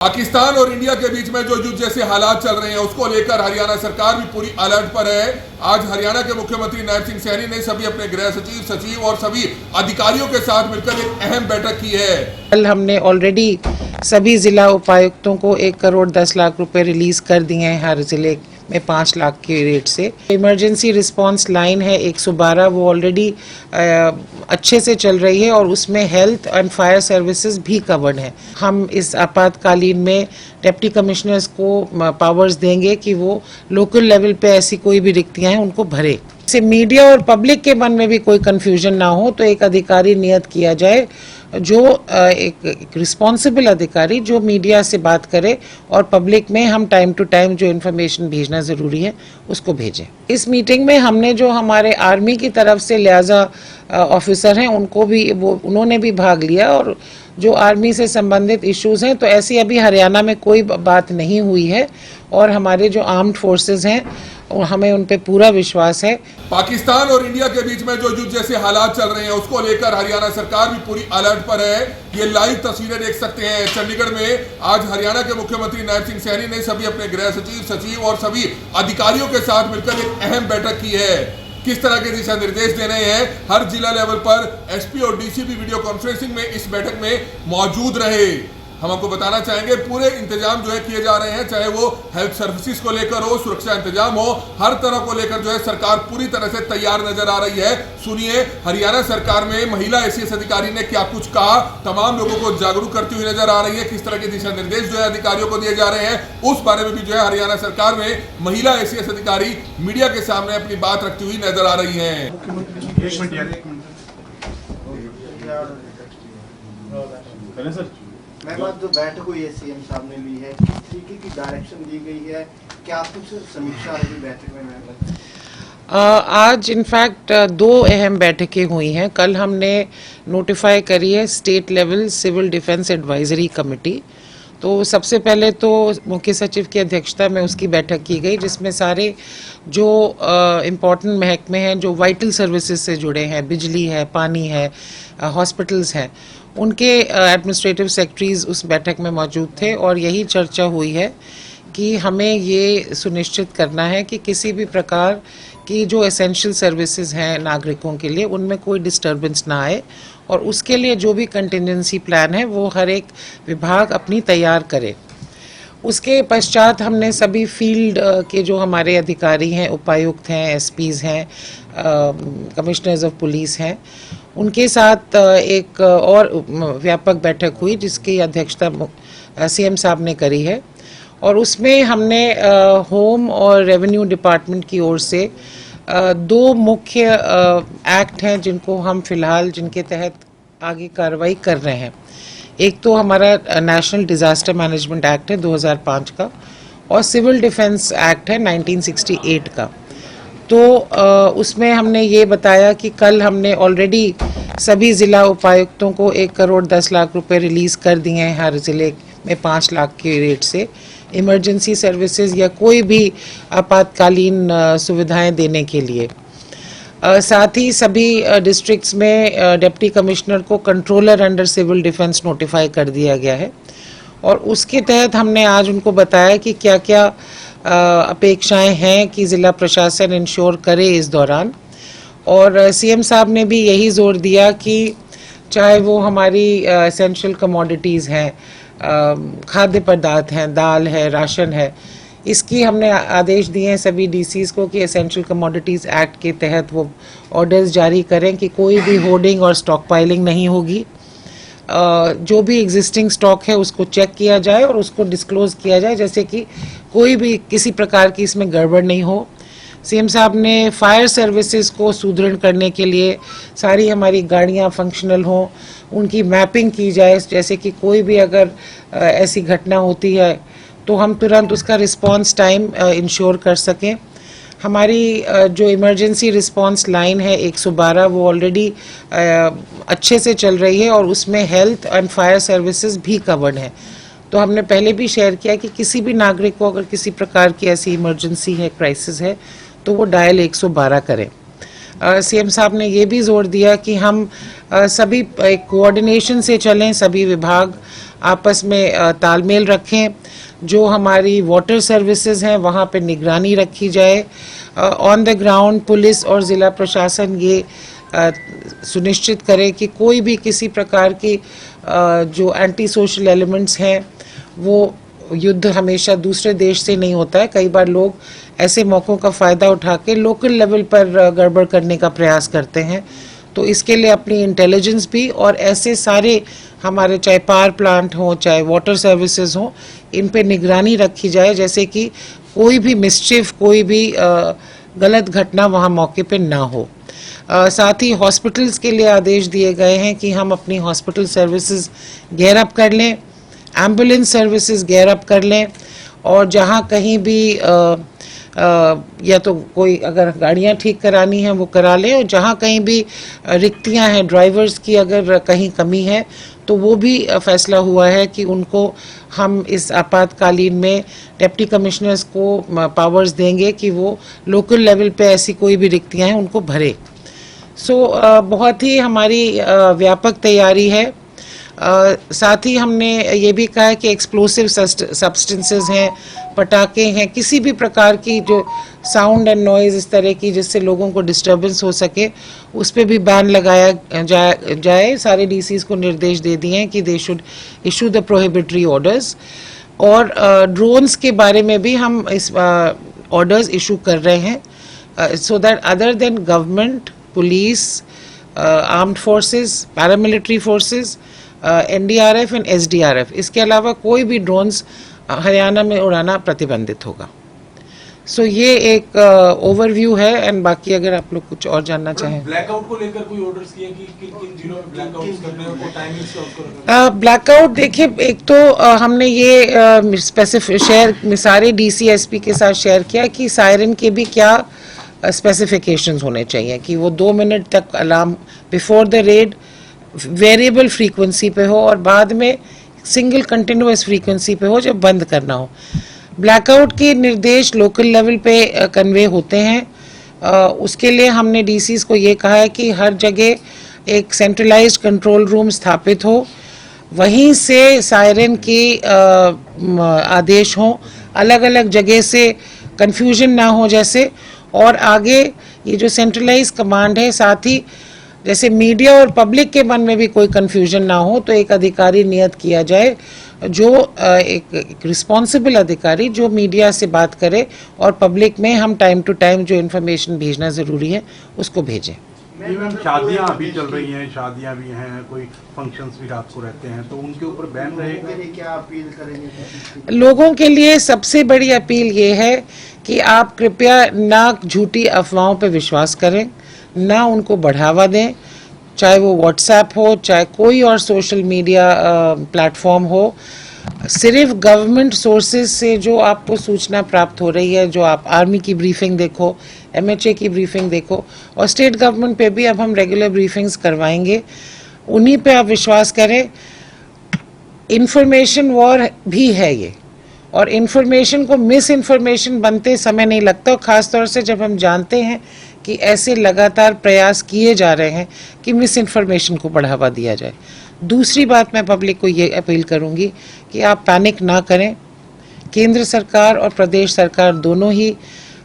पाकिस्तान और इंडिया के बीच में जो युद्ध जैसे हालात चल रहे हैं उसको लेकर हरियाणा सरकार भी पूरी अलर्ट पर है। आज हरियाणा के मुख्यमंत्री नायब सिंह सैनी ने सभी अपने गृह सचिव, सचिव और सभी अधिकारियों के साथ मिलकर एक अहम बैठक की है। कल हमने ऑलरेडी सभी जिला उपायुक्तों को 1 करोड़ 10 लाख रुपए रिलीज कर दिए हैं, हर जिले में 5 लाख के रेट से। इमरजेंसी रिस्पांस लाइन है 112, वो ऑलरेडी अच्छे से चल रही है और उसमें हेल्थ एंड फायर सर्विसेज भी कवर्ड है। हम इस आपातकालीन में डिप्टी कमिश्नर्स को पावर्स देंगे कि वो लोकल लेवल पे ऐसी कोई भी रिक्तियां हैं उनको भरे। से मीडिया और पब्लिक के मन में भी कोई कंफ्यूजन ना हो, तो एक अधिकारी नियत किया जाए जो एक रिस्पॉन्सिबल अधिकारी जो मीडिया से बात करे और पब्लिक में हम टाइम टू टाइम जो इन्फॉर्मेशन भेजना ज़रूरी है उसको भेजें। इस मीटिंग में हमने जो हमारे आर्मी की तरफ से लिहाजा ऑफिसर हैं उनको भी उन्होंने भी भाग लिया और जो आर्मी से संबंधित इश्यूज हैं, तो ऐसी अभी हरियाणा में कोई बात नहीं हुई है और हमारे जो आर्म्ड फोर्सेस हैं और हमें उन पे पूरा विश्वास है। पाकिस्तान और इंडिया के बीच में जो युद्ध जैसे हालात चल रहे हैं उसको लेकर हरियाणा सरकार भी पूरी अलर्ट पर है। ये लाइव तस्वीरें देख सकते हैं। चंडीगढ़ में आज हरियाणा के मुख्यमंत्री नायब सिंह सैनी ने सभी अपने गृह सचिव, सचिव और सभी अधिकारियों के साथ मिलकर एक अहम बैठक की है। किस तरह के दिशा निर्देश देने हैं, हर जिला लेवल पर एसपी और डीसीपी वीडियो कॉन्फ्रेंसिंग में इस बैठक में मौजूद रहे। हम आपको बताना चाहेंगे पूरे इंतजाम जो है किए जा रहे हैं, चाहे वो हेल्थ सर्विसेज को लेकर हो, सुरक्षा इंतजाम हो, हर तरह को लेकर जो है सरकार पूरी तरह से तैयार नजर आ रही है। सुनिए हरियाणा सरकार में महिला आईसीएस अधिकारी ने क्या कुछ कहा, तमाम लोगों को जागरूक करती हुई नजर आ रही है। किस तरह के दिशा निर्देश जो है अधिकारियों को दिए जा रहे हैं, उस बारे में भी जो है हरियाणा सरकार में महिला आईसीएस अधिकारी मीडिया के सामने अपनी बात रखती हुई नजर आ रही है। जो बैठक हुई है सीएम साहब ने ली है, किस तरीके की डायरेक्शन दी गई है, क्या कुछ समीक्षा रही बैठक में? आज इनफैक्ट 2 अहम बैठकें हुई हैं। कल हमने नोटिफाई करी है state level civil defence advisory committee. तो सबसे पहले तो मुख्य सचिव की अध्यक्षता में उसकी बैठक की गई, जिसमें सारे जो इम्पोर्टेंट महकमे हैं जो वाइटल सर्विसेज से जुड़े हैं, बिजली है, पानी है, हॉस्पिटल्स हैं, उनके एडमिनिस्ट्रेटिव सेक्रेटरीज उस बैठक में मौजूद थे और यही चर्चा हुई है कि हमें ये सुनिश्चित करना है कि किसी भी प्रकार की जो एसेंशियल सर्विसेज हैं नागरिकों के लिए उनमें कोई डिस्टर्बेंस ना आए और उसके लिए जो भी कंटिजेंसी प्लान है वो हर एक विभाग अपनी तैयार करे। उसके पश्चात हमने सभी फील्ड के जो हमारे अधिकारी हैं, उपायुक्त हैं, एसपीज हैं, कमिश्नर्स ऑफ पुलिस हैं, उनके साथ एक और व्यापक बैठक हुई जिसकी अध्यक्षता सीएम साहब ने करी है और उसमें हमने होम और रेवेन्यू डिपार्टमेंट की ओर से 2 मुख्य एक्ट हैं जिनको हम फिलहाल जिनके तहत आगे कार्रवाई कर रहे हैं। एक तो हमारा नेशनल डिज़ास्टर मैनेजमेंट एक्ट है 2005 का और सिविल डिफेंस एक्ट है 1968 का। तो उसमें हमने ये बताया कि कल हमने ऑलरेडी सभी ज़िला उपायुक्तों को 1 करोड़ 10 लाख रुपए रिलीज़ कर दिए हैं, हर ज़िले में 5 लाख के रेट से इमरजेंसी सर्विसेज या कोई भी आपातकालीन सुविधाएं देने के लिए। साथ ही सभी डिस्ट्रिक्ट्स में डिप्टी कमिश्नर को controller under civil defence notify कर दिया गया है और उसके तहत हमने आज उनको बताया कि क्या क्या अपेक्षाएं हैं कि ज़िला प्रशासन इंश्योर करे इस दौरान। और सीएम साहब ने भी यही जोर दिया कि चाहे वो हमारी एसेंशियल कमोडिटीज़ हैं, खाद्य पदार्थ हैं, दाल है, राशन है, इसकी हमने आदेश दिए हैं सभी डीसीज को कि एसेंशियल कमोडिटीज़ एक्ट के तहत वो ऑर्डर्स जारी करें कि कोई भी होर्डिंग और स्टॉक पाइलिंग नहीं होगी। जो भी एग्जिस्टिंग स्टॉक है उसको चेक किया जाए और उसको डिस्क्लोज किया जाए, जैसे कि कोई भी किसी प्रकार की इसमें गड़बड़ नहीं हो। सीएम साहब ने फायर सर्विसेज को सुदृढ़ करने के लिए सारी हमारी गाड़ियां फंक्शनल हों, उनकी मैपिंग की जाए, जैसे कि कोई भी अगर ऐसी घटना होती है तो हम तुरंत उसका रिस्पांस टाइम इंश्योर कर सकें। हमारी जो इमरजेंसी रिस्पांस लाइन है 112, वो ऑलरेडी अच्छे से चल रही है और उसमें हेल्थ एंड फायर सर्विसेज भी कवर्ड हैं। तो हमने पहले भी शेयर किया कि किसी भी नागरिक को अगर किसी प्रकार की ऐसी इमरजेंसी है, क्राइसिस है, तो वो डायल 112 करें। सीएम साहब ने ये भी जोर दिया कि हम सभी एक कोऑर्डिनेशन से चलें, सभी विभाग आपस में तालमेल रखें, जो हमारी वाटर सर्विसेज हैं वहाँ पे निगरानी रखी जाए, ऑन द ग्राउंड पुलिस और ज़िला प्रशासन ये सुनिश्चित करे कि कोई भी किसी प्रकार की जो एंटी सोशल एलिमेंट्स हैं, वो युद्ध हमेशा दूसरे देश से नहीं होता है, कई बार लोग ऐसे मौक़ों का फ़ायदा उठा के लोकल लेवल पर गड़बड़ करने का प्रयास करते हैं। तो इसके लिए अपनी इंटेलिजेंस भी और ऐसे सारे हमारे चाहे पावर प्लांट हो चाहे वाटर सर्विसेज हो, इन पे निगरानी रखी जाए, जैसे कि कोई भी मिसचिफ, कोई भी गलत घटना वहाँ मौके पे ना हो। साथ ही हॉस्पिटल्स के लिए आदेश दिए गए हैं कि हम अपनी हॉस्पिटल सर्विसेज गेयर अप कर लें, एम्बुलेंस सर्विसेज गेयर अप कर लें, और जहाँ कहीं भी या तो कोई अगर गाड़ियाँ ठीक करानी हैं वो करा लें, और जहाँ कहीं भी रिक्तियाँ हैं, ड्राइवर्स की अगर कहीं कमी है तो वो भी फैसला हुआ है कि उनको हम इस आपातकालीन में डिप्टी कमिश्नर्स को पावर्स देंगे कि वो लोकल लेवल पे ऐसी कोई भी रिक्तियाँ हैं उनको भरे। बहुत ही हमारी व्यापक तैयारी है। साथ ही हमने ये भी कहा है कि एक्सप्लोसिव सब्सटेंसेस हैं, पटाखे हैं, किसी भी प्रकार की जो साउंड एंड नॉइज़ इस तरह की जिससे लोगों को डिस्टर्बेंस हो सके, उस पर भी बैन लगाया जाए। सारे डीसीज को निर्देश दे दिए हैं कि they should issue the prohibitory orders, और ड्रोन्स के बारे में भी हम इस ऑर्डर्स इशू कर रहे हैं, so that other than government, police, armed forces, paramilitary forces, NDRF and SDRF, इसके अलावा कोई भी ड्रोन्स हरियाणा में उड़ाना प्रतिबंधित होगा। ये एक ओवरव्यू है, एंड बाकी अगर आप लोग कुछ और जानना चाहें। ब्लैकआउट को लेकर कोई ऑर्डर्स किए कि किन जिलों में ब्लैकआउट्स करने हैं, वो टाइमिंग्स का उसको ब्लैकआउट देखिए, एक तो हमने ये स्पेसिफिक शेयर सारे DC SP के साथ शेयर किया कि सायरन के भी क्या स्पेसिफिकेशंस होने चाहिए, कि वो 2 मिनट तक alarm before the red variable frequency पे हो और बाद में सिंगल कंटिन्यूअस फ्रीक्वेंसी पे हो जब बंद करना हो। ब्लैकआउट के निर्देश लोकल लेवल पे कन्वे होते हैं। उसके लिए हमने DCs को ये कहा है कि हर जगह एक सेंट्रलाइज्ड कंट्रोल रूम स्थापित हो, वहीं से सायरन के आदेश हों, अलग अलग जगह से कंफ्यूजन ना हो जैसे, और आगे ये जो सेंट्रलाइज कमांड है, साथ ही जैसे मीडिया और पब्लिक के मन में भी कोई कंफ्यूजन ना हो, तो एक अधिकारी नियत किया जाए जो एक रिस्पॉन्सिबल अधिकारी जो मीडिया से बात करे, और पब्लिक में हम टाइम टू टाइम जो इन्फॉर्मेशन भेजना ज़रूरी है उसको भेजें। मैम, शादियां अभी चल रही हैं, शादियां भी हैं, कोई फंक्शंस भी रात को रहते हैं, तो उनके ऊपर बैन रहेगा। क्या अपील करेंगे लोगों के लिए? सबसे बड़ी अपील ये है कि आप कृपया ना झूठी अफवाहों पर विश्वास करें, ना उनको बढ़ावा दें, चाहे वो व्हाट्सएप हो, चाहे कोई और सोशल मीडिया प्लेटफॉर्म हो। सिर्फ गवर्नमेंट सोर्सेज से जो आपको सूचना प्राप्त हो रही है, जो आप आर्मी की ब्रीफिंग देखो, MHA की ब्रीफिंग देखो, और स्टेट गवर्नमेंट पे भी अब हम रेगुलर ब्रीफिंग्स करवाएंगे, उन्हीं पे आप विश्वास करें। इंफॉर्मेशन वॉर भी है ये, और इन्फॉर्मेशन को मिस इन्फॉर्मेशन बनते समय नहीं लगता, और ख़ास तौर से जब हम जानते हैं कि ऐसे लगातार प्रयास किए जा रहे हैं कि मिस इन्फॉर्मेशन को बढ़ावा दिया जाए। दूसरी बात मैं पब्लिक को ये अपील करूंगी कि आप पैनिक ना करें। केंद्र सरकार और प्रदेश सरकार दोनों ही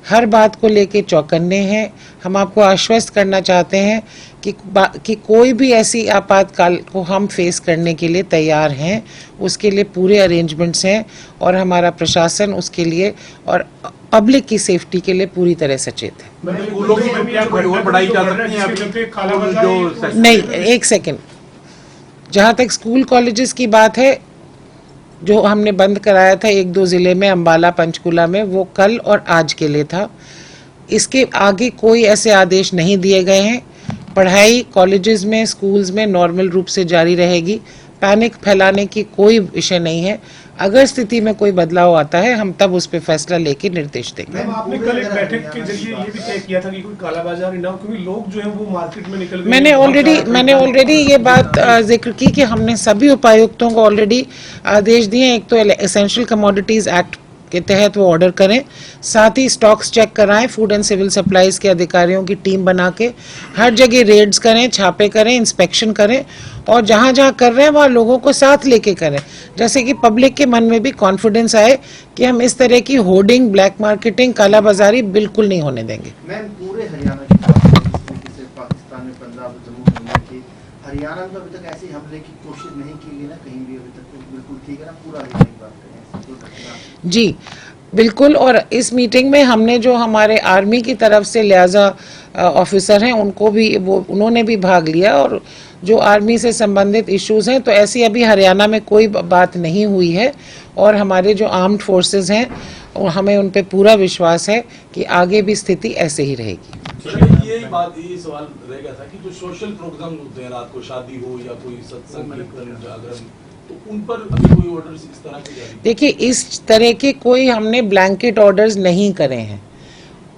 हर बात को लेके चौकन्ने हैं। हम आपको आश्वस्त करना चाहते हैं कि कोई भी ऐसी आपातकाल को हम फेस करने के लिए तैयार हैं, उसके लिए पूरे अरेंजमेंट्स हैं, और हमारा प्रशासन उसके लिए और पब्लिक की सेफ्टी के लिए पूरी तरह सचेत है। नहीं, एक सेकेंड, जहाँ तक स्कूल कॉलेजेस की बात है, जो हमने बंद कराया था 1-2 ज़िले में, अम्बाला, पंचकुला में, वो कल और आज के लिए था। इसके आगे कोई ऐसे आदेश नहीं दिए गए हैं। पढ़ाई कॉलेजेस में, स्कूल्स में नॉर्मल रूप से जारी रहेगी। पैनिक फैलाने की कोई विषय नहीं है। अगर स्थिति में कोई बदलाव आता है, हम तब उस पर फैसला लेके निर्देश देंगे। आपने कल एक बैठक के जरिए ये भी तय किया था कि कोई कालाबाजारी ना हो, क्योंकि लोग जो हैं वो मार्केट में निकल गए। मैंने ऑलरेडी ये बात जिक्र की कि हमने सभी उपायुक्तों को ऑलरेडी आदेश दिए। एक तो एसेंशियल कमोडिटीज एक्ट के तहत वो ऑर्डर करें। साथ ही स्टॉक्स चेक कराएं, फूड एंड सिविल सप्लाईज के अधिकारियों की टीम बना के हर जगह रेड्स करें, छापे करें, इंस्पेक्शन करें और जहां जहां कर रहे हैं वहां लोगों को साथ लेके करें, जैसे कि पब्लिक के मन में भी कॉन्फिडेंस आए कि हम इस तरह की होर्डिंग, ब्लैक मार्केटिंग, कालाबाजारी बिल्कुल नहीं होने देंगे। मैम, पूरे हरियाणा की बात करें, जिस तरीके से पाकिस्तान में पंजाब, जम्मू कश्मीर की, हरियाणा में अभी तक ऐसे हमले की कोशिश नहीं की गई ना कहीं भी अभी तक, तो बिल्कुल ठीक है ना, पूरा हरियाणा की बात करें जी बिल्कुल। और इस मीटिंग में हमने जो हमारे आर्मी की तरफ से लिहाजा ऑफिसर हैं उनको भी उन्होंने भी भाग लिया और जो आर्मी से संबंधित इश्यूज हैं, तो ऐसी अभी हरियाणा में कोई बात नहीं हुई है और हमारे जो आर्म्ड फोर्सेस हैं और हमें उन पे पूरा विश्वास है कि आगे भी स्थिति ऐसे ही रहेगी। ये सवाल रह गया था कि जो सोशल प्रोग्राम होते हैं, रात को शादी हो या कोई सत्संग, कीर्तन, जागरण, तो उन पर अभी कोई ऑर्डर्स इस तरह के जारी? देखिए, इस तरह के कोई हमने ब्लैंकेट ऑर्डर्स नहीं करे हैं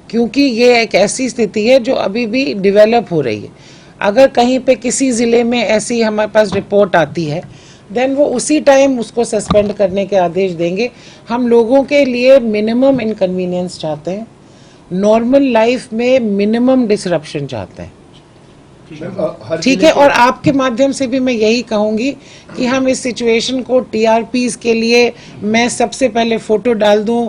क्योंकि ये एक ऐसी स्थिति है जो अभी भी डेवलप हो रही है। अगर कहीं पे किसी ज़िले में ऐसी हमारे पास रिपोर्ट आती है, देन वो उसी टाइम उसको सस्पेंड करने के आदेश देंगे। हम लोगों के लिए मिनिमम इनकन्वीनियंस चाहते हैं, नॉर्मल लाइफ में मिनिमम डिसरप्शन चाहते हैं, ठीक है। और आपके माध्यम से भी मैं यही कहूँगी कि हम इस सिचुएशन को टीआरपीज के लिए मैं सबसे पहले फ़ोटो डाल दूँ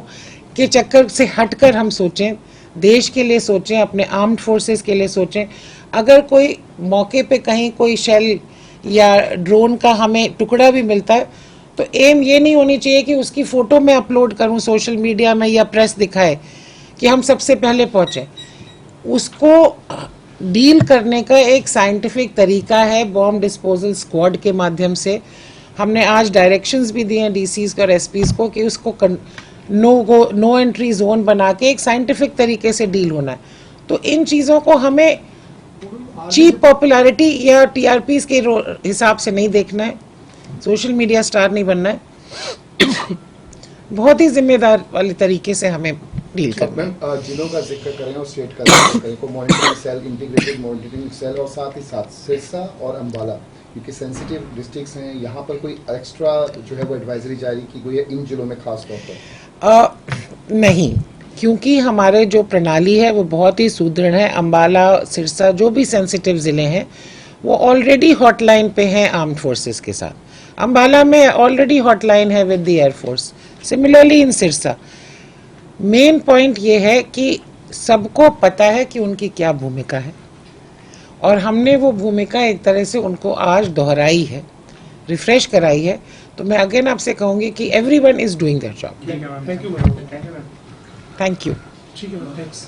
के चक्कर से हटकर हम सोचें, देश के लिए सोचें, अपने आर्म्ड फोर्सेस के लिए सोचें। अगर कोई मौके पे कहीं कोई शेल या ड्रोन का हमें टुकड़ा भी मिलता है तो एम ये नहीं होनी चाहिए कि उसकी फ़ोटो मैं अपलोड करूं सोशल मीडिया में या प्रेस दिखाए कि हम सबसे पहले पहुंचे। उसको डील करने का एक साइंटिफिक तरीका है बॉम्ब डिस्पोजल स्क्वाड के माध्यम से। हमने आज डायरेक्शंस भी दिए हैं डीसीज को और एसपीज को कि उसको नो एंट्री जोन बना के एक साइंटिफिक तरीके से डील होना है। तो इन चीज़ों को हमें चीप पॉपुलैरिटी या टीआरपीज के हिसाब से नहीं देखना है, सोशल मीडिया स्टार नहीं बनना है, बहुत ही जिम्मेदार वाले तरीके से हमें डील करना है। जिलों का जिक्र करें और स्टेट का जिक्र करें, को monitoring cell, integrated monitoring cell और साथ ही साथ सिरसा और अम्बाला, क्योंकि सेंसिटिव डिस्ट्रिक्ट्स हैं, यहाँ पर कोई एक्स्ट्रा जो है वो एडवाइजरी जारी की गई है इन जिलों में खास तौर पर? नहीं, क्योंकि हमारे जो प्रणाली है वो बहुत ही सुदृढ़ है। अम्बाला, सिरसा जो भी सेंसिटिव ज़िले हैं वो ऑलरेडी हॉटलाइन पे हैं आर्म्ड फोर्सेस के साथ। अम्बाला में ऑलरेडी हॉटलाइन है with the air force, similarly in Sirsa. Main point ये है कि सबको पता है कि उनकी क्या भूमिका है और हमने वो भूमिका एक तरह से उनको आज दोहराई है, रिफ्रेश कराई है। तो मैं अगेन आपसे कहूँगी कि everyone is doing their job. Thank you ma'am. Thank you. ठीक है मैम, थैंक्स।